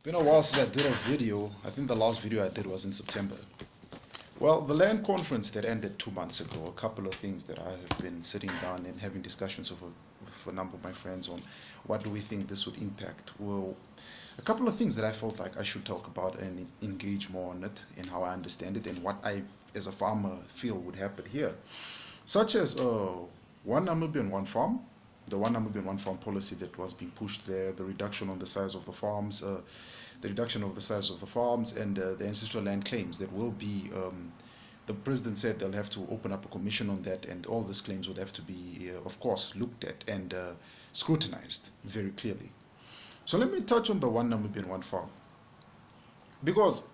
Been a while since I did a video. I think the last video I did was in September. Well, the land conference that ended 2 months ago, a couple of things that I have been sitting down and having discussions with a number of my friends on what do we think this would impact. Well, a couple of things that I felt like I should talk about and engage more on it and how I understand it and what I, as a farmer, feel would happen here. Such as one Namibian, one farm, the one Namibian, one farm policy that was being pushed there, the reduction on the size of the farms, and the ancestral land claims that will be. The president said they'll have to open up a commission on that, and all these claims would have to be, of course, looked at and scrutinized very clearly. So let me touch on the one Namibian, one farm, because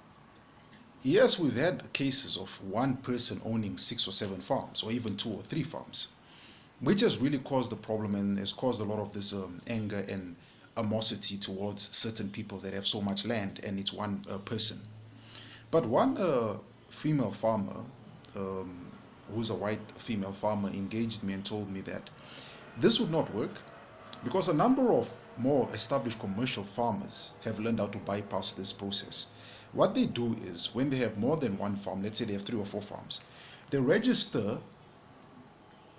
yes, we've had cases of one person owning 6 or 7 farms, or even 2 or 3 farms, which has really caused the problem and has caused a lot of this anger and animosity towards certain people that have so much land and it's one person. But one female farmer, um, who's a white female farmer, engaged me and told me that this would not work because a number of more established commercial farmers have learned how to bypass this process. What they do is when they have more than one farm, let's say they have 3 or 4 farms, they register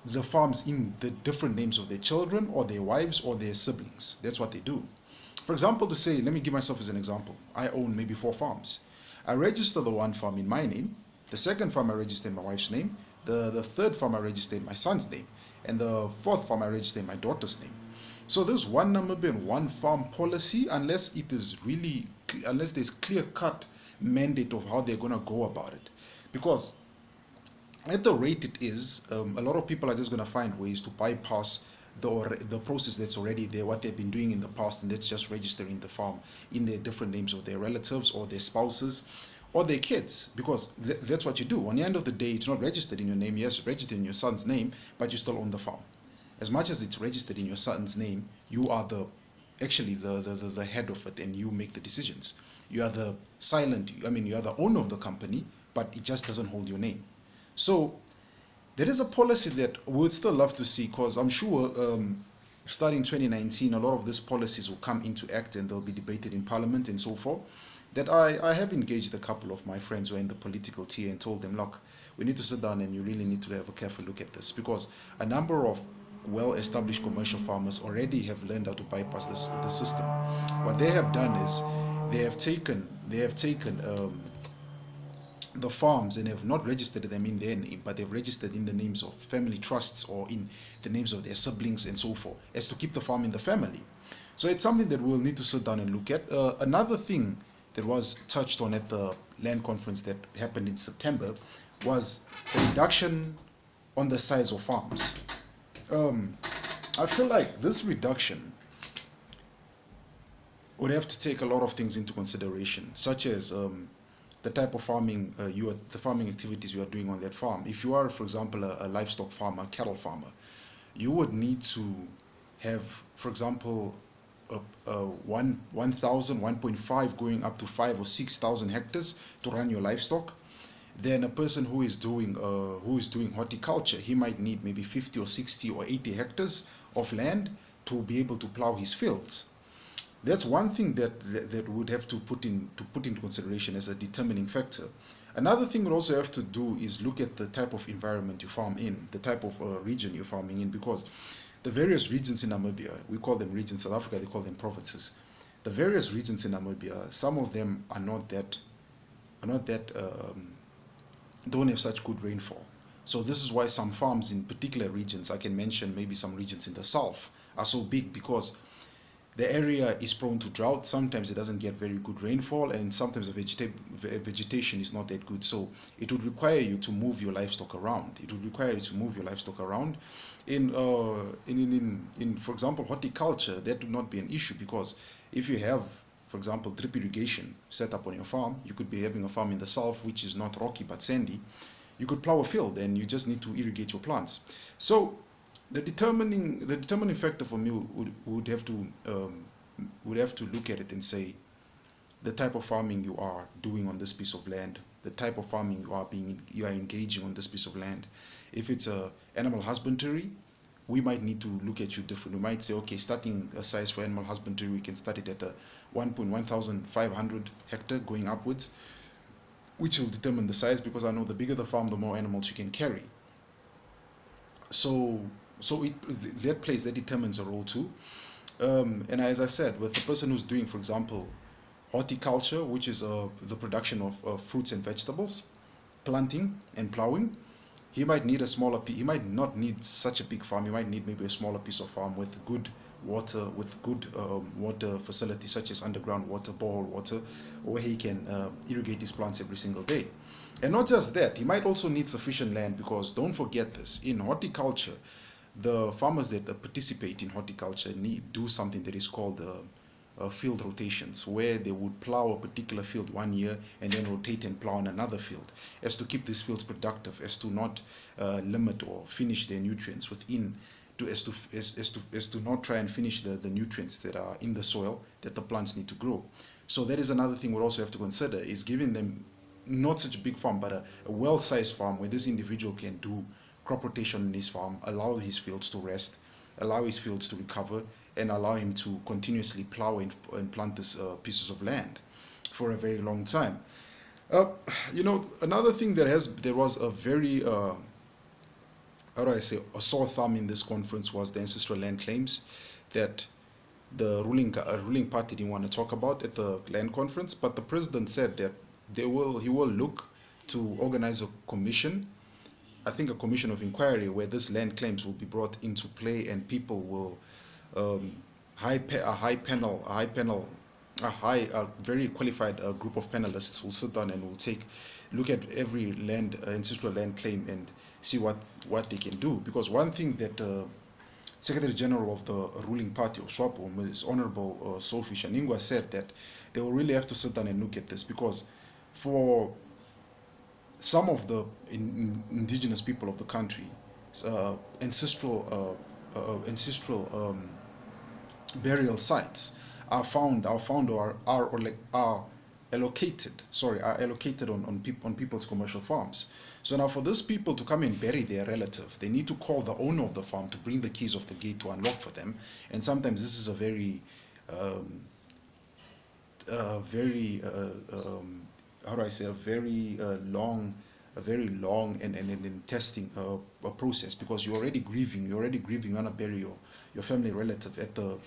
the farms in the different names of their children or their wives or their siblings. That's what they do. For example, to say, let me give myself as an example. I own maybe 4 farms. I register the one farm in my name, the second farm I register in my wife's name, the third farm I register in my son's name, and the fourth farm I register in my daughter's name. So this one Namibian one farm policy, unless there's clear cut mandate of how they're gonna go about it, because at the rate it is, a lot of people are just going to find ways to bypass the process that's already there, what they've been doing in the past, and that's just registering the farm in their different names of their relatives or their spouses or their kids, because that's what you do. On the end of the day, it's not registered in your name. Yes, it's registered in your son's name, but you still own the farm. As much as it's registered in your son's name, you are the head of it, and you make the decisions. You are the you are the owner of the company, but it just doesn't hold your name. So there is a policy that we would still love to see, because I'm sure starting 2019, a lot of these policies will come into act and they'll be debated in Parliament and so forth. That I have engaged a couple of my friends who are in the political tier and told them, look, we need to sit down and you really need to have a careful look at this, because a number of well-established commercial farmers already have learned how to bypass the system. What they have done is they have taken the farms and have not registered them in their name, but they've registered in the names of family trusts or in the names of their siblings and so forth, as to keep the farm in the family. So it's something that we'll need to sit down and look at. Another thing that was touched on at the land conference that happened in September was the reduction on the size of farms. Um, I feel like this reduction would have to take a lot of things into consideration, such as the type of farming the farming activities you are doing on that farm. If you are, for example, a livestock farmer, cattle farmer, you would need to have, for example, a 1,000, 1.5 going up to 5 or 6,000 hectares to run your livestock. Then a person who is doing horticulture, he might need maybe 50 or 60 or 80 hectares of land to be able to plow his fields. That's one thing that would have to put into consideration as a determining factor. Another thing we also have to do is look at the type of environment you farm in, the type of region you're farming in, because the various regions in Namibia, we call them regions. South Africa, they call them provinces. The various regions in Namibia, some of them are not that don't have such good rainfall. So this is why some farms in particular regions, I can mention maybe some regions in the south, are so big, because the area is prone to drought. Sometimes it doesn't get very good rainfall, and sometimes the vegetation is not that good. So it would require you to move your livestock around. It would require you to move your livestock around. In for example, horticulture, that would not be an issue, because if you have, for example, drip irrigation set up on your farm, you could be having a farm in the south which is not rocky but sandy. You could plow a field and you just need to irrigate your plants. So the determining factor for me would have to look at it and say the type of farming you are doing on this piece of land, the type of farming you are engaging on this piece of land. If it's a animal husbandry, we might need to look at you different. We might say, okay, starting a size for animal husbandry, we can start it at a 1,500 hectare going upwards, which will determine the size, because I know the bigger the farm, the more animals you can carry. So that determines a role too. And as I said, with the person who's doing, for example, horticulture, which is the production of fruits and vegetables, planting and plowing, he might need a smaller he might not need such a big farm. He might need maybe a smaller piece of farm with good water, with good water facilities such as underground water, borehole water, where he can irrigate his plants every single day. And not just that, he might also need sufficient land, because don't forget this, in horticulture, the farmers that participate in horticulture do something that is called field rotations, where they would plow a particular field one year and then rotate and plow on another field, as to keep these fields productive, as to not limit or finish their nutrients within, as to not try and finish the nutrients that are in the soil that the plants need to grow. So that is another thing we also have to consider, is giving them not such a big farm, but a well-sized farm where this individual can do crop rotation in his farm, allow his fields to rest, allow his fields to recover, and allow him to continuously plow and plant these pieces of land for a very long time. Another thing there was a very how do I say, a sore thumb in this conference was the ancestral land claims that the ruling party didn't want to talk about at the land conference. But the president said that he will look to organize a commission, I think a commission of inquiry, where this land claims will be brought into play, and people will a very qualified group of panelists will sit down and will look at every ancestral land claim and see what they can do. Because one thing that Secretary General of the ruling party of SWAPO, Ms. Honorable Sophie Shaningwa, said that they will really have to sit down and look at this, because for some of the indigenous people of the country, ancestral burial sites are allocated on people's commercial farms. So now, for those people to come and bury their relative, they need to call the owner of the farm to bring the keys of the gate to unlock for them. And sometimes this is a very how do I say, a very long and testing a process, because you're already grieving. You want to bury your family relative at the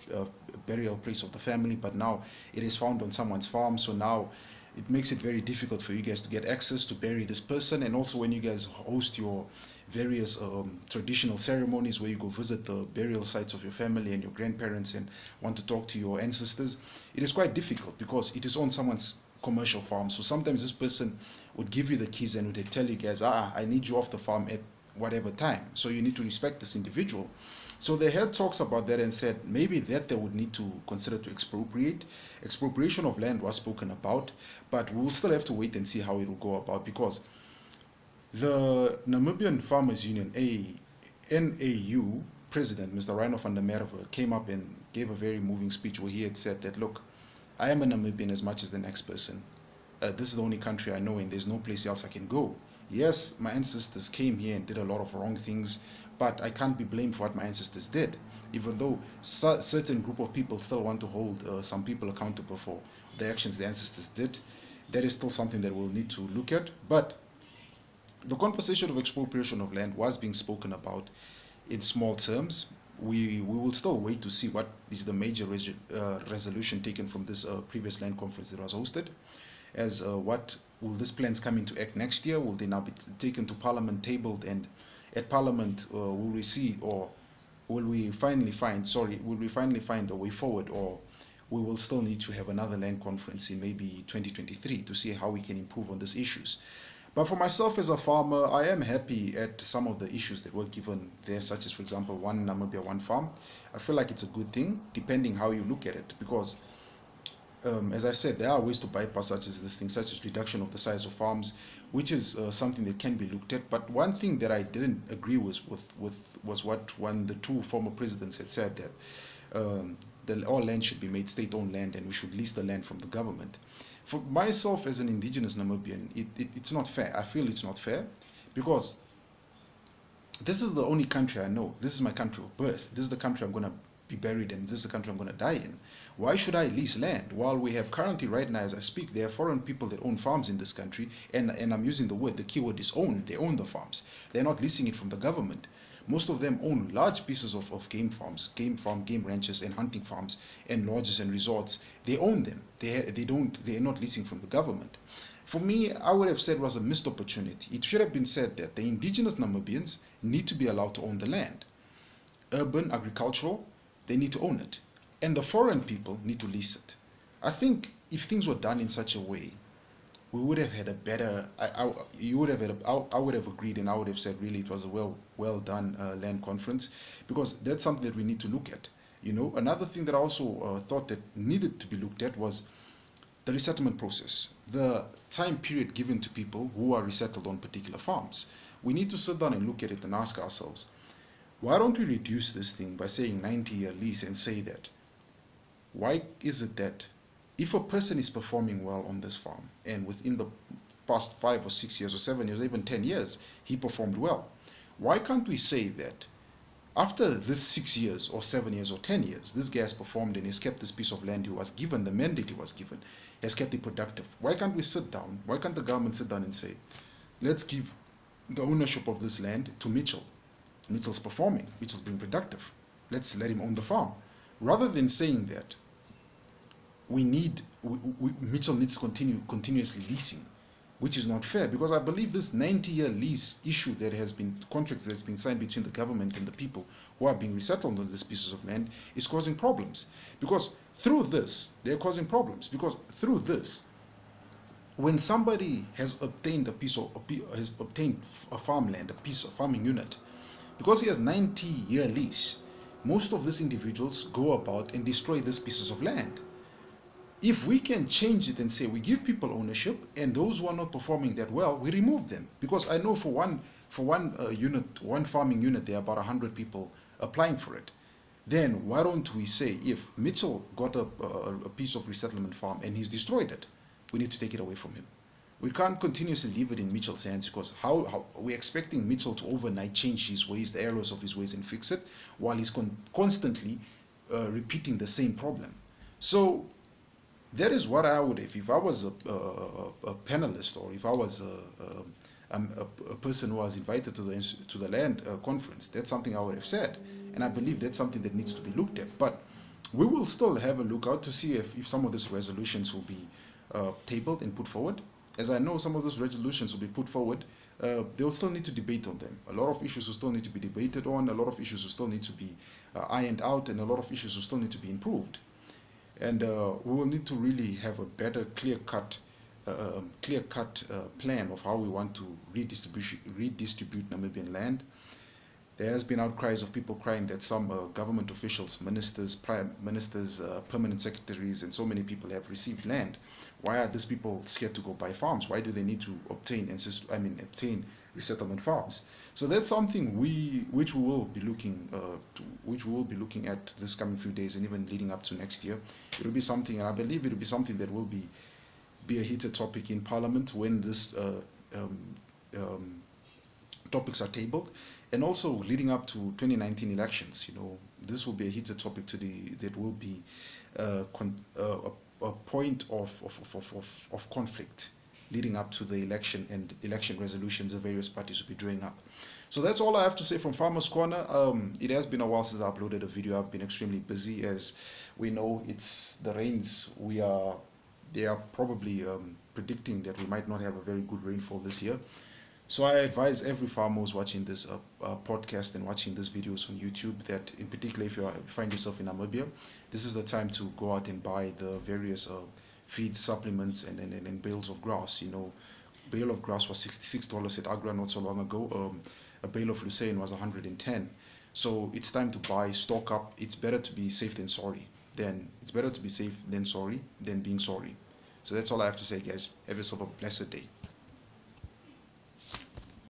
burial place of the family, but now it is found on someone's farm. So now it makes it very difficult for you guys to get access to bury this person. And also, when you guys host your various traditional ceremonies, where you go visit the burial sites of your family and your grandparents and want to talk to your ancestors, it is quite difficult because it is on someone's commercial farm. So sometimes this person would give you the keys and would tell you guys, I need you off the farm at whatever time, so you need to respect this individual. So they had talks about that and said maybe that they would need to consider to expropriate. Expropriation of land was spoken about, but we will still have to wait and see how it will go about, because the Namibian Farmers Union, NAU president, Mr. Rhino van der Merwe, came up and gave a very moving speech where he had said that, look, I am a Namibian as much as the next person. This is the only country I know, and there's no place else I can go. Yes, my ancestors came here and did a lot of wrong things, but I can't be blamed for what my ancestors did, even though certain group of people still want to hold some people accountable for the actions the ancestors did. That is still something that we'll need to look at. But the conversation of expropriation of land was being spoken about in small terms. We will still wait to see what is the major resolution taken from this previous land conference that was hosted, as what will these plans come into act next year? Will they now be taken to Parliament, tabled, and at Parliament will we see, or will we finally find a way forward, or we will still need to have another land conference in maybe 2023 to see how we can improve on these issues. But for myself as a farmer, I am happy at some of the issues that were given there, such as, for example, One Namibia, One Farm. I feel like it's a good thing, depending how you look at it, because as I said, there are ways to bypass such as reduction of the size of farms, which is something that can be looked at. But one thing that I didn't agree with was what the two former presidents had said, that all land should be made state-owned land and we should lease the land from the government. For myself as an indigenous Namibian, it's not fair. I feel it's not fair, because This is the only country I know. This is my country of birth. This is the country I'm going to be buried in. This is the country I'm going to die in. Why should I lease land while we have currently, right now as I speak, there are foreign people that own farms in this country, and I'm using the keyword is own. They own the farms. They're not leasing it from the government. Most of them own large pieces of game farms, game ranches and hunting farms and lodges and resorts. They own them. They're not leasing from the government. For me, I would have said it was a missed opportunity. It should have been said that the indigenous Namibians need to be allowed to own the land. Urban, agricultural, they need to own it. And the foreign people need to lease it. I think if things were done in such a way, we would have had a better. You would have had. I would have agreed, and I would have said, really, it was a well done land conference, because that's something that we need to look at. Another thing that I also thought that needed to be looked at was the resettlement process, the time period given to people who are resettled on particular farms. We need to sit down and look at it and ask ourselves, why don't we reduce this thing by saying 90-year lease and say that, why is it that if a person is performing well on this farm and within the past 5 or 6 years or 7 years or even 10 years he performed well, why can't we say that after this 6 years or 7 years or 10 years, this guy has performed and has kept this piece of land he was given, the mandate he was given, has kept it productive? Why can't we sit down? Why can't the government sit down and say, let's give the ownership of this land to Mitchell? Mitchell's performing, Mitchell's being productive. Let's let him own the farm. Rather than saying that Mitchell needs to continue continuously leasing, which is not fair, because I believe this 90-year lease issue that has been, contracts that's been signed between the government and the people who are being resettled on these pieces of land is causing problems. Because through this, they're causing problems. Because through this, when somebody has obtained a farmland, a piece of farming unit, because he has 90-year lease, most of these individuals go about and destroy these pieces of land. If we can change it and say we give people ownership, and those who are not performing that well, we remove them. Because I know for one farming unit, there are about 100 people applying for it. Then why don't we say, if Mitchell got a piece of resettlement farm and he's destroyed it, we need to take it away from him. We can't continuously leave it in Mitchell's hands, because how we're expecting Mitchell to overnight change his ways, the errors of his ways, and fix it, while he's constantly repeating the same problem. So that is what I would, if I was a panelist, or if I was a person who was invited to the land conference, that's something I would have said. And I believe that's something that needs to be looked at. But we will still have a look out to see if some of these resolutions will be tabled and put forward. As I know, some of those resolutions will be put forward. They'll still need to debate on them. A lot of issues will still need to be debated on. A lot of issues will still need to be ironed out, and a lot of issues will still need to be improved. And we will need to really have a better clear-cut plan of how we want to redistribute Namibian land. There has been outcries of people crying that some government officials, ministers, prime ministers, permanent secretaries, and so many people have received land. Why are these people scared to go buy farms? Why do they need to obtain resettlement farms? So that's something which we will be looking at this coming few days, and even leading up to next year. It will be something, and I believe it will be something that will be a heated topic in Parliament when this topics are tabled, and also leading up to 2019 elections. This will be a heated topic that will be a point of conflict leading up to the election, and election resolutions the various parties will be drawing up. So that's all I have to say from Farmers Corner. It has been a while since I uploaded a video. I've been extremely busy. As we know, it's the rains. They are probably predicting that we might not have a very good rainfall this year. So I advise every farmer who's watching this podcast and watching these videos on YouTube that, in particular, if you find yourself in Namibia, this is the time to go out and buy the various feed supplements and bales of grass. Bale of grass was $66 at Agra not so long ago. A bale of Lucerne was 110. So it's time to buy, stock up. It's better to be safe than sorry. It's better to be safe than sorry than being sorry. So that's all I have to say, guys. Have yourself a blessed day.